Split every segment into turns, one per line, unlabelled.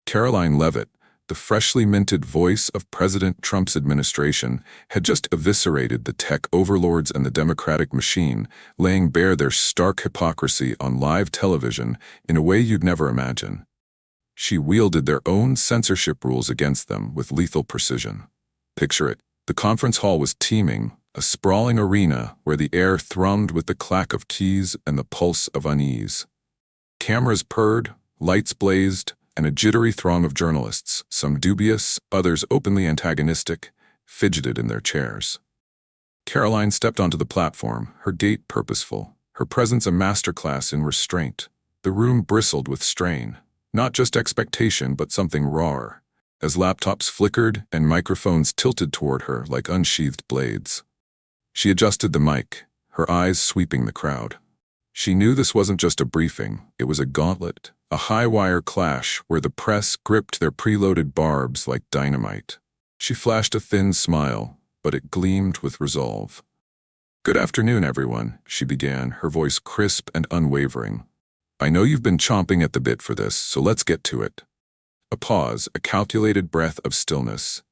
Karoline Leavitt, the freshly minted voice of President Trump's administration, had just eviscerated the tech overlords and the Democratic machine, laying bare their stark hypocrisy on live television in a way you'd never imagine. She wielded their own censorship rules against them with lethal precision. Picture it. The conference hall was teeming, a sprawling arena where the air thrummed with the clack of keys and the pulse of unease. Cameras purred, lights blazed, and a jittery throng of journalists, some dubious, others openly antagonistic, fidgeted in their chairs. Karoline stepped onto the platform, her gait purposeful, her presence a masterclass in restraint. The room bristled with strain, not just expectation but something rawer, as laptops flickered and microphones tilted toward her like unsheathed blades. She adjusted the mic, her eyes sweeping the crowd. She knew this wasn't just a briefing, it was a gauntlet, a high-wire clash where the press gripped their preloaded barbs like dynamite. She flashed a thin smile, but it gleamed with resolve. "Good afternoon, everyone," she began, her voice crisp and unwavering. "I know you've been chomping at the bit for this, so let's get to it." A pause, a calculated breath of stillness.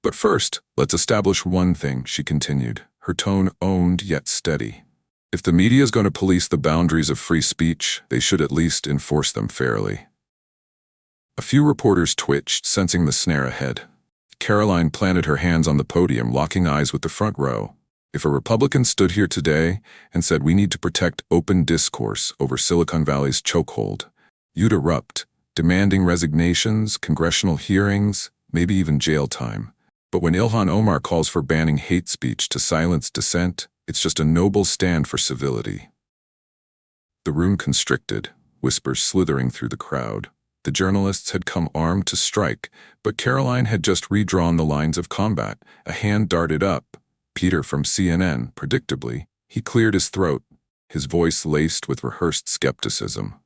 "But first, let's establish one thing," she continued, her tone owned yet steady. "If the media is going to police the boundaries of free speech, they should at least enforce them fairly." A few reporters twitched, sensing the snare ahead. Karoline planted her hands on the podium, locking eyes with the front row. If a Republican stood here today and said we need to protect open discourse over Silicon Valley's chokehold, you'd erupt, demanding resignations, congressional hearings, maybe even jail time. But when Ilhan Omar calls for banning hate speech to silence dissent, it's just a noble stand for civility. The room constricted, whispers slithering through the crowd. The journalists had come armed to strike, but Karoline had just redrawn the lines of combat. A hand darted up. Peter from CNN, predictably. He cleared his throat, his voice laced with rehearsed skepticism.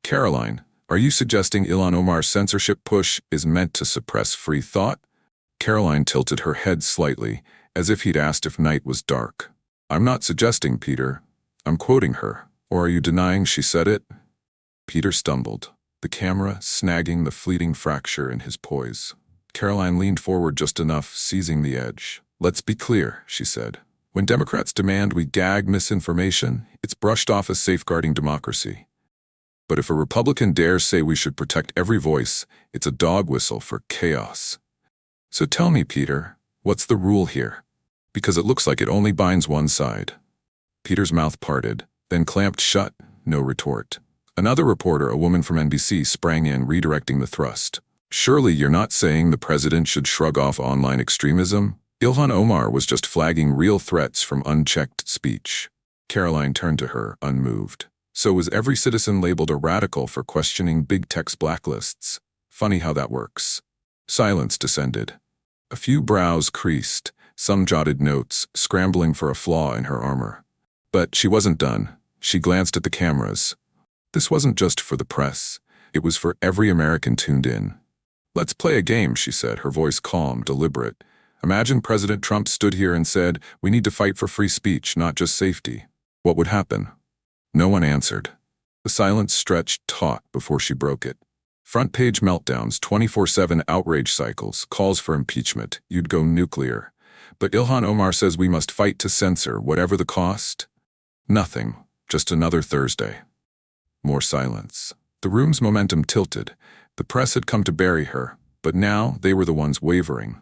"Karoline, are you suggesting Ilhan Omar's censorship push is meant to suppress free thought?" Karoline tilted her head slightly, as if he'd asked if night was dark. "I'm not suggesting, Peter. I'm quoting her. Or are you denying she said it?" Peter stumbled, the camera snagging the fleeting fracture in his poise. Karoline leaned forward just enough, seizing the edge. "Let's be clear," she said. "When Democrats demand we gag misinformation, it's brushed off as safeguarding democracy. But if a Republican dares say we should protect every voice, it's a dog whistle for chaos. So tell me, Peter, what's the rule here? Because it looks like it only binds one side." Peter's mouth parted, then clamped shut, no retort. Another reporter, a woman from NBC, sprang in, redirecting the thrust. "Surely you're not saying the president should shrug off online extremism? Ilhan Omar was just flagging real threats from unchecked speech." Karoline turned to her, unmoved. "So was every citizen labeled a radical for questioning big tech's blacklists? Funny how that works." Silence descended. A few brows creased, some jotted notes, scrambling for a flaw in her armor. But she wasn't done. She glanced at the cameras. This wasn't just for the press. It was for every American tuned in. "Let's play a game," she said, her voice calm, deliberate. "Imagine President Trump stood here and said, we need to fight for free speech, not just safety. What would happen?" No one answered. The silence stretched taut before she broke it. Front-page meltdowns, 24/7 outrage cycles, calls for impeachment. You'd go nuclear. But Ilhan Omar says we must fight to censor, whatever the cost. Nothing. Just another Thursday. More silence. The room's momentum tilted. The press had come to bury her, but now they were the ones wavering.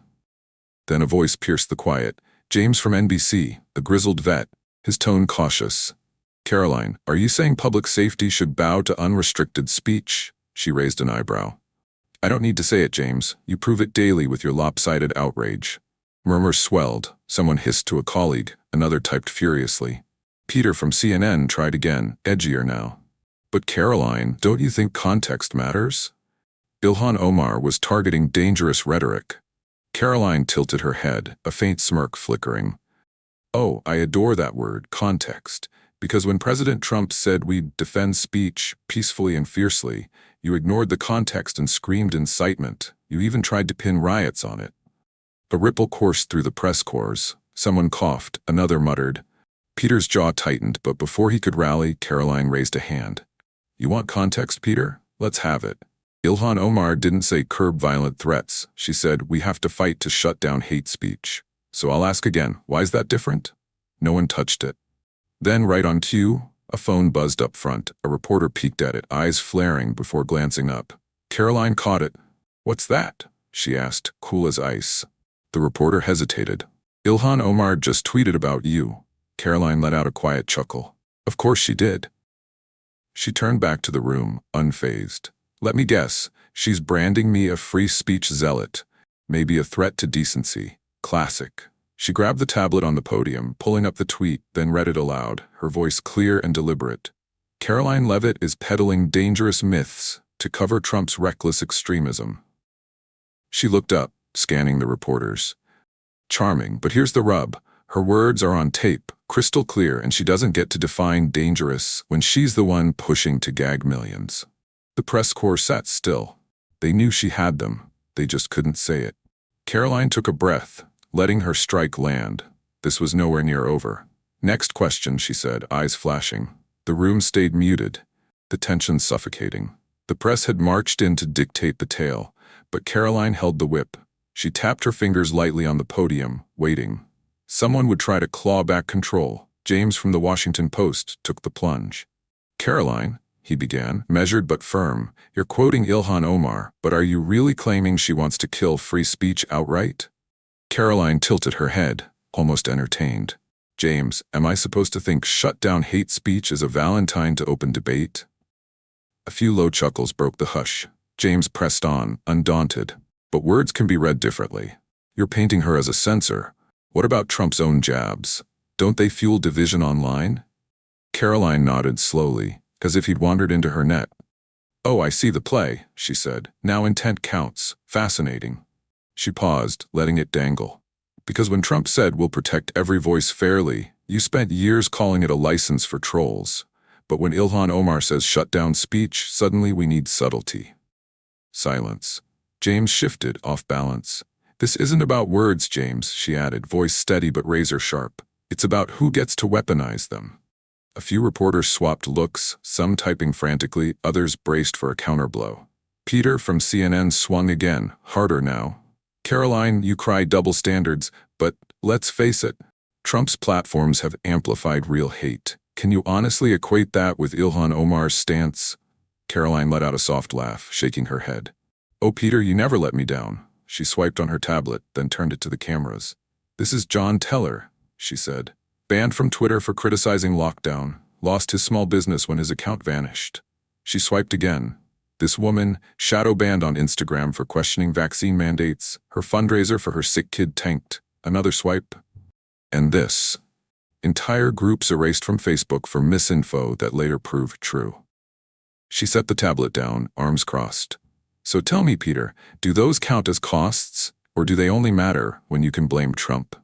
Then a voice pierced the quiet. James from NBC, a grizzled vet, his tone cautious. "Karoline, are you saying public safety should bow to unrestricted speech?" She raised an eyebrow. "I don't need to say it, James. You prove it daily with your lopsided outrage." Murmurs swelled. Someone hissed to a colleague. Another typed furiously. Peter from CNN tried again, edgier now. "But Karoline, don't you think context matters?" Ilhan Omar was targeting dangerous rhetoric. Karoline tilted her head, a faint smirk flickering. "Oh, I adore that word, context. Because when President Trump said we'd defend speech peacefully and fiercely, you ignored the context and screamed incitement. You even tried to pin riots on it." A ripple coursed through the press corps. Someone coughed, another muttered. Peter's jaw tightened, but before he could rally, Karoline raised a hand. "You want context, Peter? Let's have it. Ilhan Omar didn't say curb violent threats. She said, we have to fight to shut down hate speech. So I'll ask again, why is that different? No one touched it. Then, right on cue, a phone buzzed up front. A reporter peeked at it, eyes flaring before glancing up. Karoline caught it. What's that? She asked, cool as ice. The reporter hesitated. Ilhan Omar just tweeted about you. Karoline let out a quiet chuckle. Of course she did. She turned back to the room, unfazed. Let me guess, she's branding me a free speech zealot. Maybe a threat to decency. Classic. She grabbed the tablet on the podium, pulling up the tweet, then read it aloud, her voice clear and deliberate. Karoline Leavitt is peddling dangerous myths to cover Trump's reckless extremism. She looked up, scanning the reporters. Charming, but here's the rub. Her words are on tape, crystal clear, and she doesn't get to define dangerous when she's the one pushing to gag millions. The press corps sat still. They knew she had them. They just couldn't say it. Karoline took a breath, letting her strike land. This was nowhere near over. Next question, she said, eyes flashing. The room stayed muted, the tension suffocating. The press had marched in to dictate the tale, but Karoline held the whip. She tapped her fingers lightly on the podium, waiting. Someone would try to claw back control. James from the Washington Post took the plunge. Karoline, he began, measured but firm, you're quoting Ilhan Omar, but are you really claiming she wants to kill free speech outright? Karoline tilted her head, almost entertained. James, am I supposed to think shut down hate speech is a Valentine to open debate? A few low chuckles broke the hush. James pressed on, undaunted. But words can be read differently. You're painting her as a censor. What about Trump's own jabs? Don't they fuel division online? Karoline nodded slowly, as if he'd wandered into her net. Oh, I see the play, she said. Now intent counts. Fascinating. She paused, letting it dangle. Because when Trump said we'll protect every voice fairly, you spent years calling it a license for trolls. But when Ilhan Omar says shut down speech, suddenly we need subtlety. Silence. James shifted, off balance. This isn't about words, James, she added, voice steady but razor sharp. It's about who gets to weaponize them. A few reporters swapped looks, some typing frantically, others braced for a counterblow. Peter from CNN swung again, harder now. Karoline, you cry double standards, but let's face it, Trump's platforms have amplified real hate. Can you honestly equate that with Ilhan Omar's stance? Karoline let out a soft laugh, shaking her head. Oh, Peter, you never let me down. She swiped on her tablet, then turned it to the cameras. This is John Teller, she said. Banned from Twitter for criticizing lockdown. Lost his small business when his account vanished. She swiped again. This woman, shadow banned on Instagram for questioning vaccine mandates. Her fundraiser for her sick kid tanked. Another swipe. And this. Entire groups erased from Facebook for misinfo that later proved true. She set the tablet down, arms crossed. So tell me, Peter, do those count as costs, or do they only matter when you can blame Trump?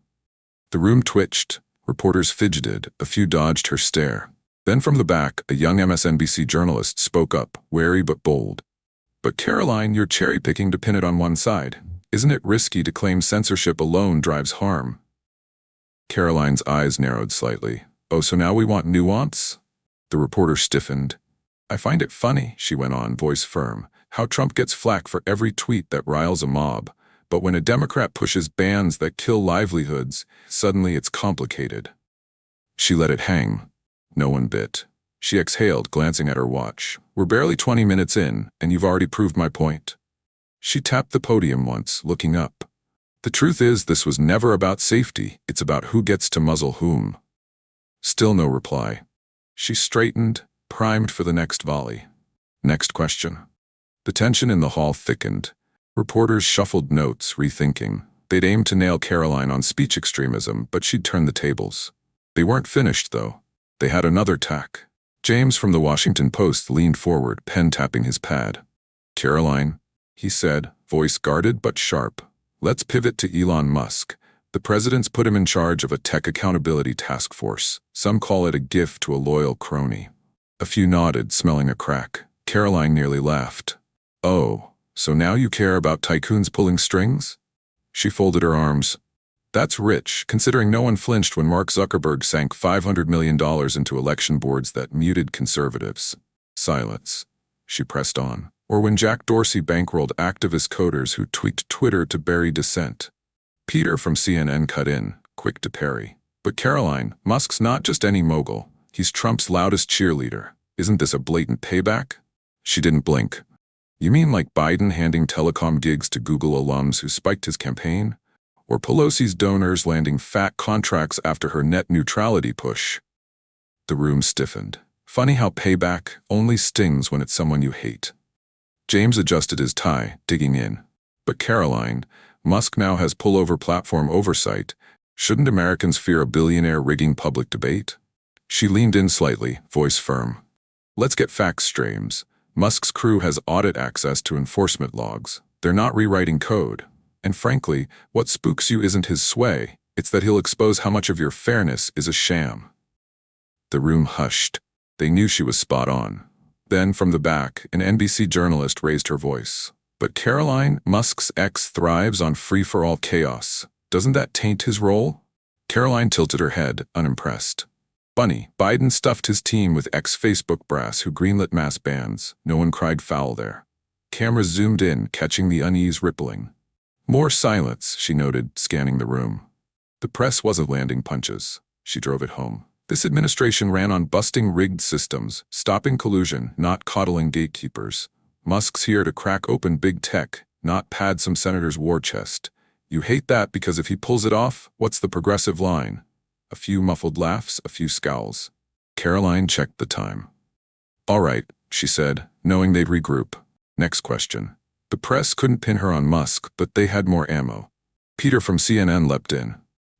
The room twitched. Reporters fidgeted. A few dodged her stare. Then from the back, a young MSNBC journalist spoke up, wary but bold. But Karoline, you're cherry-picking to pin it on one side. Isn't it risky to claim censorship alone drives harm? Karoline's eyes narrowed slightly. Oh, so now we want nuance? The reporter stiffened. I find it funny, she went on, voice firm, how Trump gets flack for every tweet that riles a mob. But when a Democrat pushes bans that kill livelihoods, suddenly it's complicated. She let it hang. No one bit. She exhaled, glancing at her watch. We're barely 20 minutes in, and you've already proved my point. She tapped the podium once, looking up. The truth is, this was never about safety. It's about who gets to muzzle whom. Still no reply. She straightened, primed for the next volley. Next question. The tension in the hall thickened. Reporters shuffled notes, rethinking. They'd aimed to nail Karoline on speech extremism, but she'd turned the tables. They weren't finished, though. They had another tack. James from the Washington Post leaned forward, pen tapping his pad. Karoline, he said, voice guarded but sharp. Let's pivot to Elon Musk. The president's put him in charge of a tech accountability task force. Some call it a gift to a loyal crony. A few nodded, smelling a crack. Karoline nearly laughed. Oh. So now you care about tycoons pulling strings? She folded her arms. That's rich, considering no one flinched when Mark Zuckerberg sank $500 million into election boards that muted conservatives. Silence. She pressed on. Or when Jack Dorsey bankrolled activist coders who tweaked Twitter to bury dissent. Peter from CNN cut in, quick to parry. But Karoline, Musk's not just any mogul. He's Trump's loudest cheerleader. Isn't this a blatant payback? She didn't blink. You mean like Biden handing telecom gigs to Google alums who spiked his campaign? Or Pelosi's donors landing fat contracts after her net neutrality push? The room stiffened. Funny how payback only stings when it's someone you hate. James adjusted his tie, digging in. But Karoline, Musk now has pullover platform oversight. Shouldn't Americans fear a billionaire rigging public debate? She leaned in slightly, voice firm. Let's get facts, James. Musk's crew has audit access to enforcement logs. They're not rewriting code. And frankly, what spooks you isn't his sway, it's that he'll expose how much of your fairness is a sham. The room hushed. They knew she was spot on. Then, from the back, an NBC journalist raised her voice. But Karoline, Musk's ex thrives on free-for-all chaos. Doesn't that taint his role? Karoline tilted her head, unimpressed. Bunny, Biden stuffed his team with ex-Facebook brass who greenlit mass bans. No one cried foul there. Cameras zoomed in, catching the unease rippling. More silence, she noted, scanning the room. The press wasn't landing punches. She drove it home. This administration ran on busting rigged systems, stopping collusion, not coddling gatekeepers. Musk's here to crack open big tech, not pad some senator's war chest. You hate that because if he pulls it off, what's the progressive line? A few muffled laughs, a few scowls. Karoline checked the time. All right, she said, knowing they'd regroup. Next question. The press couldn't pin her on Musk, but they had more ammo. Peter from CNN leapt in.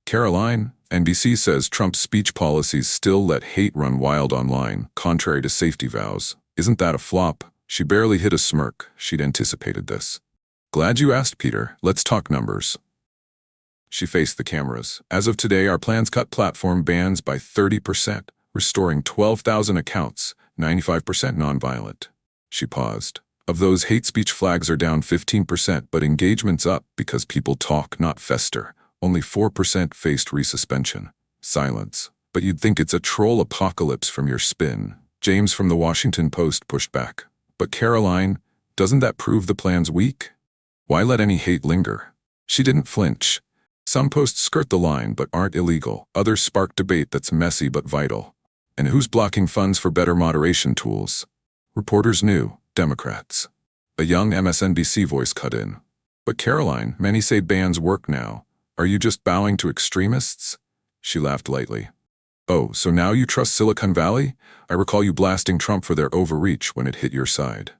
Karoline, NBC says Trump's speech policies still let hate run wild online, contrary to safety vows. Isn't that a flop? She barely hid a smirk. She'd anticipated this. Glad you asked, Peter. Let's talk numbers. She faced the cameras. As of today, our plans cut platform bans by 30%, restoring 12,000 accounts, 95% nonviolent. She paused. Of those, hate speech flags are down 15%, but engagement's up because people talk, not fester. Only 4% faced resuspension. Silence. But you'd think it's a troll apocalypse from your spin. James from the Washington Post pushed back. But Karoline, doesn't that prove the plan's weak? Why let any hate linger? She didn't flinch. Some posts skirt the line but aren't illegal. Others spark debate that's messy but vital. And who's blocking funds for better moderation tools? Reporters knew. Democrats. A young MSNBC voice cut in. But Karoline, many say bans work now. Are you just bowing to extremists? She laughed lightly. Oh, so now you trust Silicon Valley? I recall you blasting Trump for their overreach when it hit your side.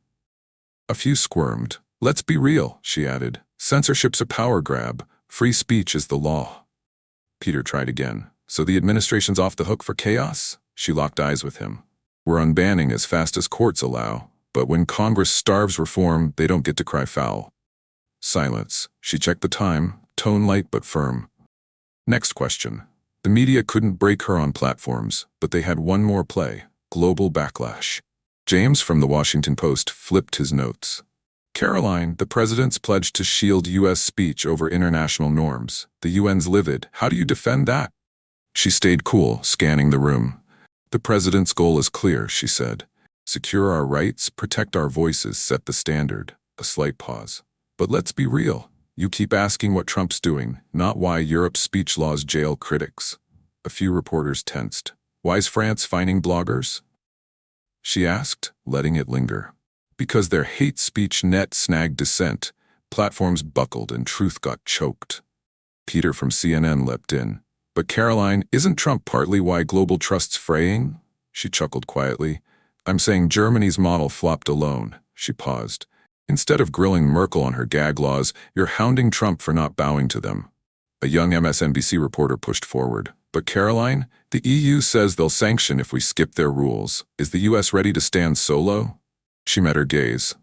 A few squirmed. Let's be real, she added. Censorship's a power grab. Free speech is the law. Peter tried again. So the administration's off the hook for chaos? She locked eyes with him. We're unbanning as fast as courts allow, but when Congress starves reform, they don't get to cry foul. Silence. She checked the time, tone light but firm. Next question. The media couldn't break her on platforms, but they had one more play. Global backlash. James from the Washington Post flipped his notes. Karoline, the president's pledge to shield U.S. speech over international norms. The UN's livid. How do you defend that? She stayed cool, scanning the room. The president's goal is clear, she said. Secure our rights, protect our voices, set the standard. A slight pause. But let's be real. You keep asking what Trump's doing, not why Europe's speech laws jail critics. A few reporters tensed. Why's France fining bloggers? She asked, letting it linger. Because their hate speech net snagged dissent, platforms buckled and truth got choked. Peter from CNN leapt in. But Karoline, isn't Trump partly why global trust's fraying? She chuckled quietly. I'm saying Germany's model flopped alone. She paused. Instead of grilling Merkel on her gag laws, you're hounding Trump for not bowing to them. A young MSNBC reporter pushed forward. But Karoline, the EU says they'll sanction if we skip their rules. Is the US ready to stand solo? She met her gaze.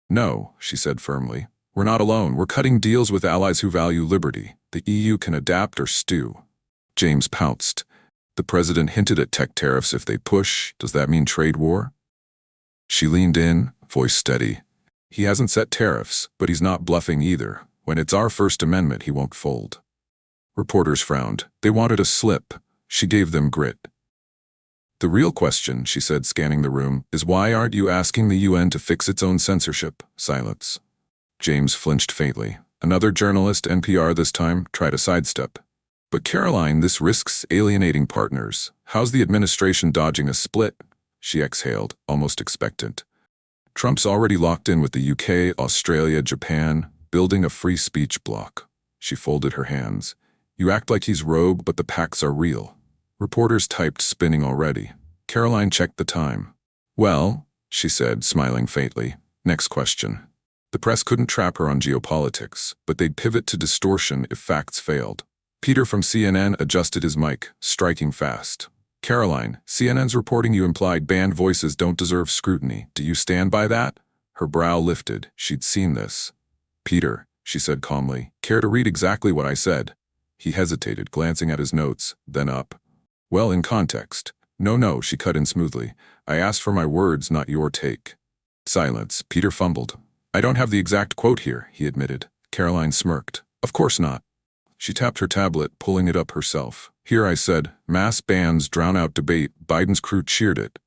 No, she said firmly. We're not alone. We're cutting deals with allies who value liberty. The EU can adapt or stew. James pounced. The president hinted at tech tariffs if they push. Does that mean trade war? She leaned in, voice steady. He hasn't set tariffs, but he's not bluffing either. When it's our First Amendment, he won't fold. Reporters frowned. They wanted a slip. She gave them grit. The real question, she said, scanning the room, is why aren't you asking the UN to fix its own censorship? Silence. James flinched faintly. Another journalist, NPR this time, tried a sidestep. But Karoline, this risks alienating partners. How's the administration dodging a split? She exhaled, almost expectant. Trump's already locked in with the UK, Australia, Japan, building a free speech bloc. She folded her hands. You act like he's rogue, but the pacts are real. Reporters typed, spinning already. Karoline checked the time. Well, she said, smiling faintly. Next question. The press couldn't trap her on geopolitics, but they'd pivot to distortion if facts failed. Peter from CNN adjusted his mic, striking fast. Karoline, CNN's reporting you implied banned voices don't deserve scrutiny. Do you stand by that? Her brow lifted. She'd seen this. Peter, she said calmly, care to read exactly what I said? He hesitated, glancing at his notes, then up. Well, in context. No, she cut in smoothly. I asked for my words, not your take. Silence. Peter fumbled. I don't have the exact quote here, he admitted. Karoline smirked. Of course not. She tapped her tablet, pulling it up herself. Here I said, mass bans drown out debate. Biden's crew cheered it.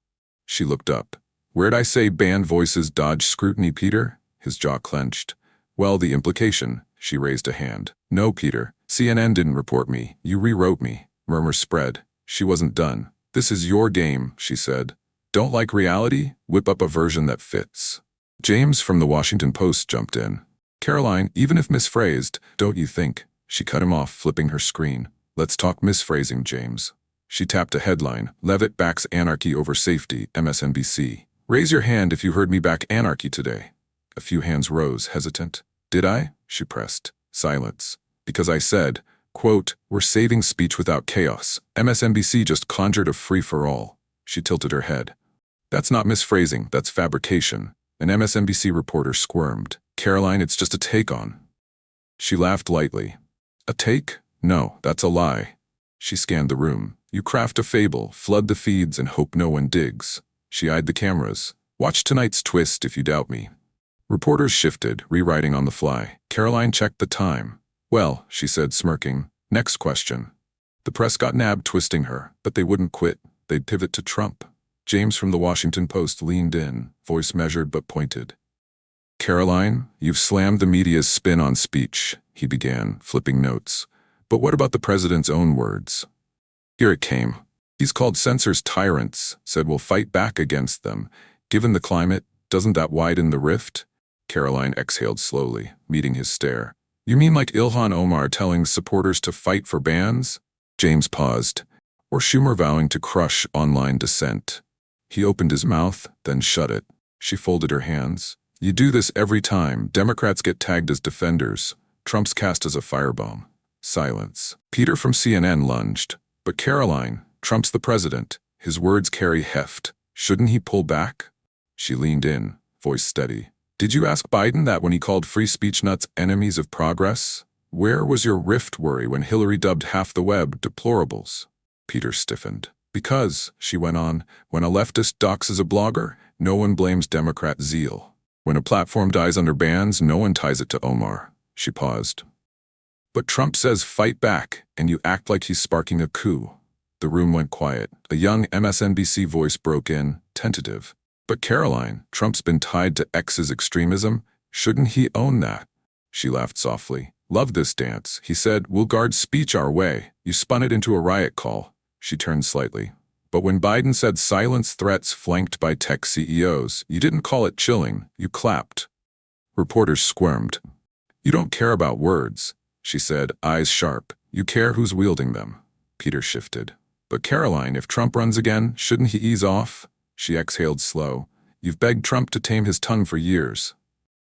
She looked up. Where'd I say banned voices dodge scrutiny, Peter? His jaw clenched. Well, the implication. She raised a hand. No, Peter. CNN didn't report me. You rewrote me. Murmurs spread. She wasn't done. This is your game, she said. Don't like reality? Whip up a version that fits. James from the Washington Post jumped in. Karoline, even if misphrased, don't you think? She cut him off, flipping her screen. Let's talk misphrasing, James. She tapped a headline. Levitt backs anarchy over safety, MSNBC. Raise your hand if you heard me back anarchy today. A few hands rose, hesitant. Did I? She pressed. Silence. Because I said, quote, we're saving speech without chaos. MSNBC just conjured a free-for-all. She tilted her head. That's not misphrasing, that's fabrication. An MSNBC reporter squirmed. Karoline, it's just a take on. She laughed lightly. A take? No, that's a lie. She scanned the room. You craft a fable, flood the feeds, and hope no one digs. She eyed the cameras. Watch tonight's twist if you doubt me. Reporters shifted, rewriting on the fly. Karoline checked the time. Well, she said, smirking. Next question. The press got nabbed twisting her, but they wouldn't quit. They'd pivot to Trump. James from the Washington Post leaned in, voice measured but pointed. Karoline, you've slammed the media's spin on speech, he began, flipping notes. But what about the president's own words? Here it came. He's called censors tyrants, said we'll fight back against them. Given the climate, doesn't that widen the rift? Karoline exhaled slowly, meeting his stare. You mean like Ilhan Omar telling supporters to fight for bans? James paused. Or Schumer vowing to crush online dissent. He opened his mouth, then shut it. She folded her hands. You do this every time. Democrats get tagged as defenders. Trump's cast as a firebomb. Silence. Peter from CNN lunged. But Karoline, Trump's the president. His words carry heft. Shouldn't he pull back? She leaned in, voice steady. Did you ask Biden that when he called free speech nuts enemies of progress? Where was your rift worry when Hillary dubbed half the web deplorables? Peter stiffened. Because, she went on, when a leftist doxes a blogger, no one blames Democrat zeal. When a platform dies under bans, no one ties it to Omar. She paused. But Trump says fight back, and you act like he's sparking a coup. The room went quiet. A young MSNBC voice broke in, tentative. But Karoline, Trump's been tied to X's extremism. Shouldn't he own that? She laughed softly. Love this dance. He said, we'll guard speech our way. You spun it into a riot call. She turned slightly. But when Biden said silence threats flanked by tech CEOs, you didn't call it chilling. You clapped. Reporters squirmed. You don't care about words, she said, eyes sharp. You care who's wielding them. Peter shifted. But Karoline, if Trump runs again, shouldn't he ease off? She exhaled slow. You've begged Trump to tame his tongue for years.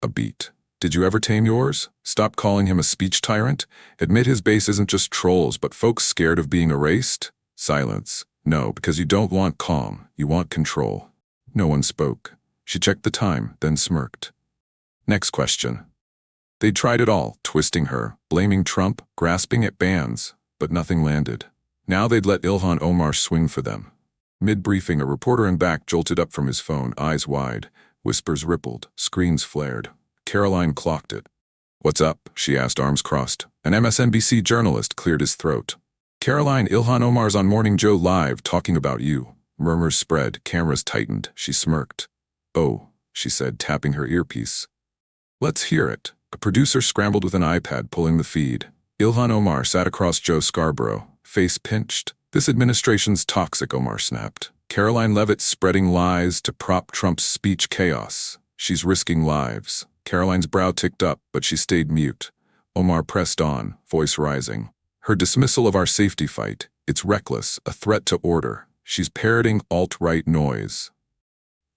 A beat. Did you ever tame yours? Stop calling him a speech tyrant? Admit his base isn't just trolls, but folks scared of being erased? Silence. No, because you don't want calm. You want control. No one spoke. She checked the time, then smirked. Next question. They tried it all, twisting her, blaming Trump, grasping at bans, but nothing landed. Now they'd let Ilhan Omar swing for them. Mid-briefing, a reporter in back jolted up from his phone, eyes wide. Whispers rippled, screens flared. Karoline clocked it. What's up? She asked, arms crossed. An MSNBC journalist cleared his throat. Karoline, Ilhan Omar's on Morning Joe Live talking about you. Murmurs spread, cameras tightened. She smirked. "Oh," she said, tapping her earpiece. "Let's hear it." A producer scrambled with an iPad, pulling the feed. Ilhan Omar sat across Joe Scarborough, face pinched. "This administration's toxic," Omar snapped. "Karoline Leavitt spreading lies to prop Trump's speech chaos. She's risking lives." Caroline's brow ticked up, but she stayed mute. Omar pressed on, voice rising. "Her dismissal of our safety fight. It's reckless, a threat to order. She's parroting alt-right noise."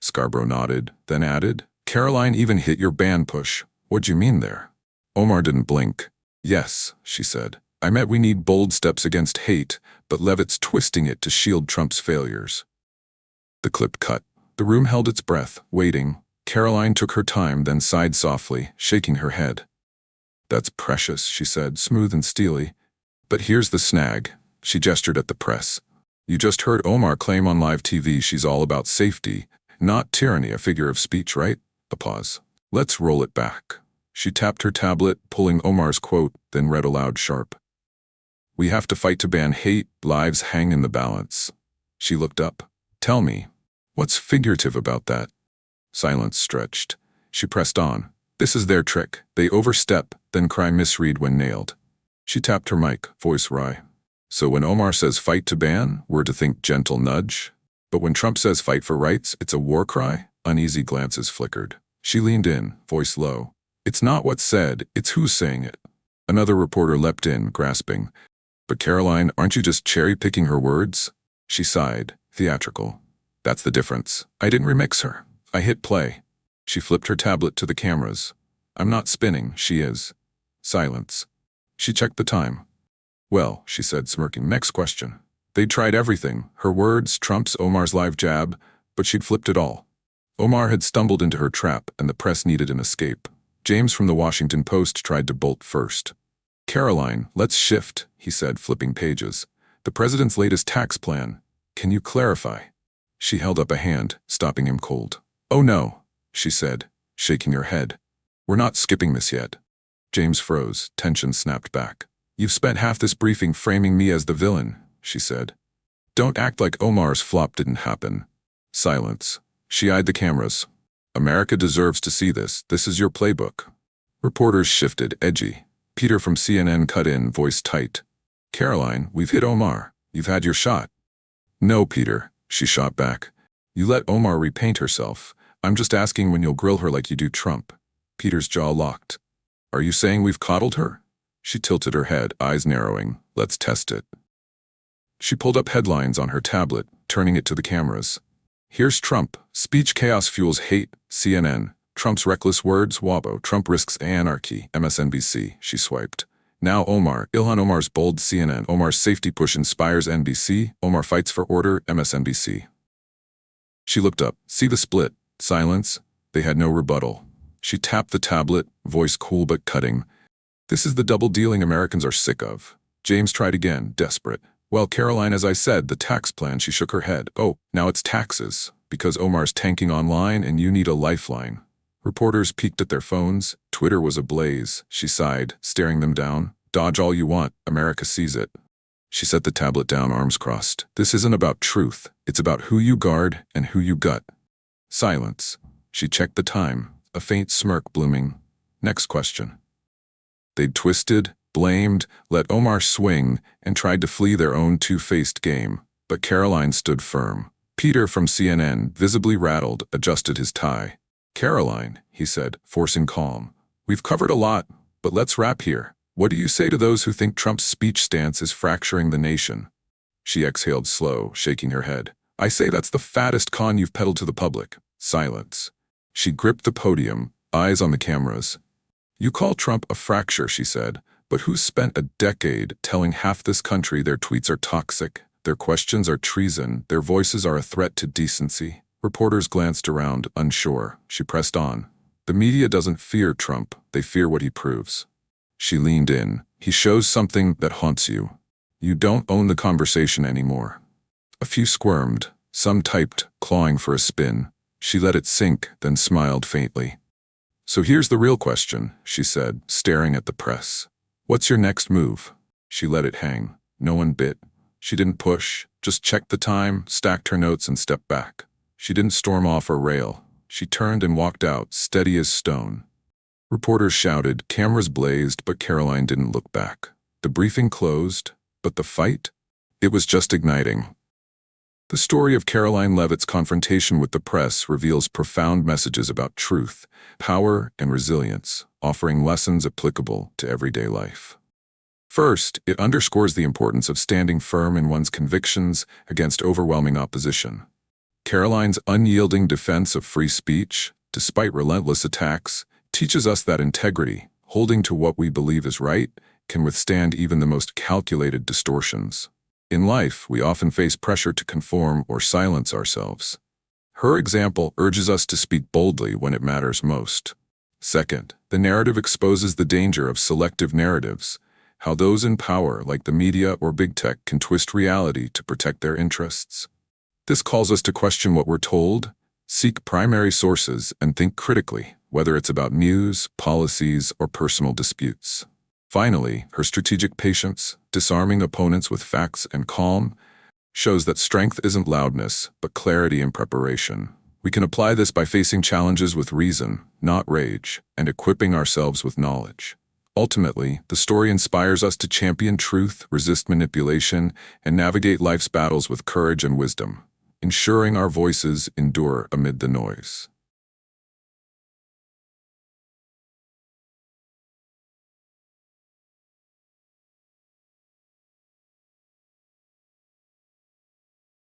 Scarborough nodded, then added, "Karoline even hit your ban push. What'd you mean there?" Omar didn't blink. "Yes," she said. "I meant we need bold steps against hate, but Levitt's twisting it to shield Trump's failures." The clip cut. The room held its breath, waiting. Karoline took her time, then sighed softly, shaking her head. "That's precious," she said, smooth and steely. "But here's the snag." She gestured at the press. "You just heard Omar claim on live TV she's all about safety, not tyranny, a figure of speech, right?" Applause. "Let's roll it back." She tapped her tablet, pulling Omar's quote, then read aloud sharp. "We have to fight to ban hate, lives hang in the balance." She looked up. "Tell me, what's figurative about that?" Silence stretched. She pressed on. "This is their trick. They overstep, then cry misread when nailed." She tapped her mic, voice wry. "So when Omar says fight to ban, we're to think gentle nudge? But when Trump says fight for rights, it's a war cry?" Uneasy glances flickered. She leaned in, voice low. "It's not what's said, it's who's saying it." Another reporter leapt in, grasping. "But Karoline, aren't you just cherry-picking her words?" She sighed, theatrical. "That's the difference. I didn't remix her. I hit play." She flipped her tablet to the cameras. "I'm not spinning, she is." Silence. She checked the time. "Well," she said, smirking, "next question." They'd tried everything, her words, Trump's, Omar's live jab, but she'd flipped it all. Omar had stumbled into her trap, and the press needed an escape. James from the Washington Post tried to bolt first. "Karoline, let's shift," he said, flipping pages. "The president's latest tax plan. Can you clarify?" She held up a hand, stopping him cold. "Oh no," she said, shaking her head. "We're not skipping this yet." James froze, tension snapped back. "You've spent half this briefing framing me as the villain," she said. "Don't act like Omar's flop didn't happen." Silence. She eyed the cameras. "America deserves to see this. This is your playbook." Reporters shifted, edgy. Peter from CNN cut in, voice tight. "Karoline, we've hit Omar. You've had your shot." "No, Peter," she shot back. "You let Omar repaint herself. I'm just asking when you'll grill her like you do Trump." Peter's jaw locked. "Are you saying we've coddled her?" She tilted her head, eyes narrowing. "Let's test it." She pulled up headlines on her tablet, turning it to the cameras. "Here's Trump. Speech chaos fuels hate." CNN. "Trump's reckless words." Wabo. "Trump risks anarchy." MSNBC. She swiped. Now Omar. Ilhan Omar's bold. CNN. "Omar's safety push inspires." NBC. "Omar fights for order." MSNBC. She looked up. "See the split." Silence. They had no rebuttal. She tapped the tablet, voice cool but cutting. "This is the double dealing Americans are sick of." James tried again, desperate. "Well, Karoline, as I said, the tax plan." She shook her head. "Oh, now it's taxes. Because Omar's tanking online and you need a lifeline." Reporters peeked at their phones. Twitter was ablaze. She sighed, staring them down. "Dodge all you want. America sees it." She set the tablet down, arms crossed. "This isn't about truth. It's about who you guard and who you gut." Silence. She checked the time, a faint smirk blooming. "Next question." They'd twisted, blamed, let Omar swing, and tried to flee their own two-faced game. But Karoline stood firm. Peter from CNN, visibly rattled, adjusted his tie. "Karoline," he said, forcing calm. "We've covered a lot, but let's wrap here. What do you say to those who think Trump's speech stance is fracturing the nation?" She exhaled slow, shaking her head. "I say that's the fattest con you've peddled to the public." Silence. She gripped the podium, eyes on the cameras. "You call Trump a fracture," she said, "but who's spent a decade telling half this country their tweets are toxic, their questions are treason, their voices are a threat to decency?" Reporters glanced around, unsure. She pressed on. "The media doesn't fear Trump, they fear what he proves." She leaned in. "He shows something that haunts you. You don't own the conversation anymore." A few squirmed, some typed, clawing for a spin. She let it sink, then smiled faintly. "So here's the real question," she said, staring at the press. "What's your next move?" She let it hang. No one bit. She didn't push, just checked the time, stacked her notes, and stepped back. She didn't storm off or rail. She turned and walked out, steady as stone. Reporters shouted, cameras blazed, but Karoline didn't look back. The briefing closed, but the fight? It was just igniting. The story of Karoline Leavitt's confrontation with the press reveals profound messages about truth, power, and resilience, offering lessons applicable to everyday life. First, it underscores the importance of standing firm in one's convictions against overwhelming opposition. Karoline's unyielding defense of free speech, despite relentless attacks, teaches us that integrity, holding to what we believe is right, can withstand even the most calculated distortions. In life, we often face pressure to conform or silence ourselves. Her example urges us to speak boldly when it matters most. Second, the narrative exposes the danger of selective narratives, how those in power, like the media or big tech, can twist reality to protect their interests. This calls us to question what we're told, seek primary sources, and think critically, whether it's about news, policies, or personal disputes. Finally, her strategic patience, disarming opponents with facts and calm, shows that strength isn't loudness, but clarity and preparation. We can apply this by facing challenges with reason, not rage, and equipping ourselves with knowledge. Ultimately, the story inspires us to champion truth, resist manipulation, and navigate life's battles with courage and wisdom, ensuring our voices endure amid the noise.